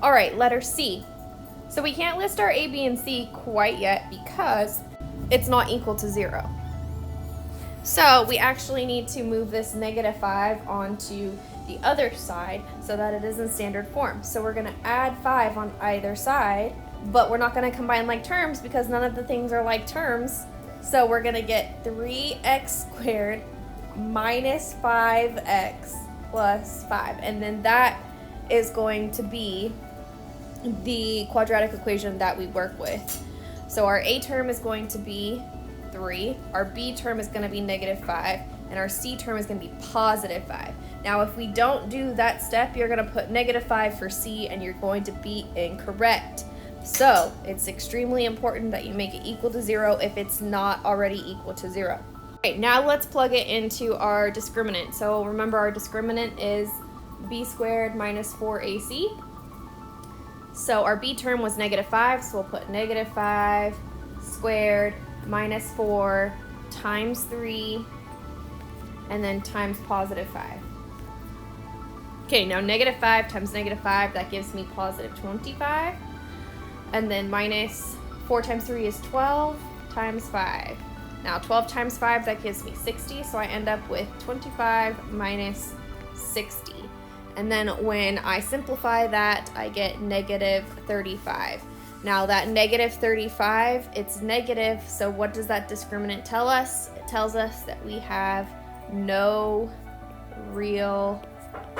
All right, letter C. So we can't list our A, B, and C quite yet because it's not equal to 0. So we actually need to move this -5 onto the other side so that it is in standard form. So we're gonna add 5 on either side, but we're not gonna combine like terms because none of the things are like terms. So we're gonna get 3x squared minus 5x plus 5. And then that is going to be the quadratic equation that we work with. So our A term is going to be 3, our B term is going to be -5, and our C term is going to be +5. Now if we don't do that step, you're going to put -5 for C and you're going to be incorrect. So it's extremely important that you make it equal to 0 if it's not already equal to 0. Okay, now let's plug it into our discriminant. So remember our discriminant is b squared minus 4ac. So our b term was -5, so we'll put -5 squared minus 4 times 3 and then times +5. Okay, now -5 times -5, that gives me +25. And then minus 4 times 3 is 12 times 5. Now 12 times 5, that gives me 60, so I end up with 25 minus 60. And then when I simplify that, I get -35. Now that -35, it's negative, so what does that discriminant tell us? It tells us that we have no real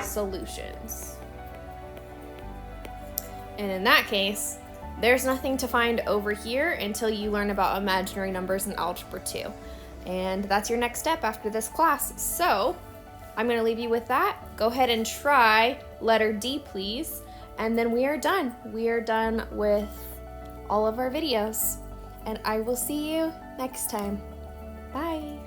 solutions. And in that case, there's nothing to find over here until you learn about imaginary numbers in Algebra 2. And that's your next step after this class. So I'm going to leave you with that. Go ahead and try letter D, please. And then we are done. We are done with all of our videos. And I will see you next time. Bye.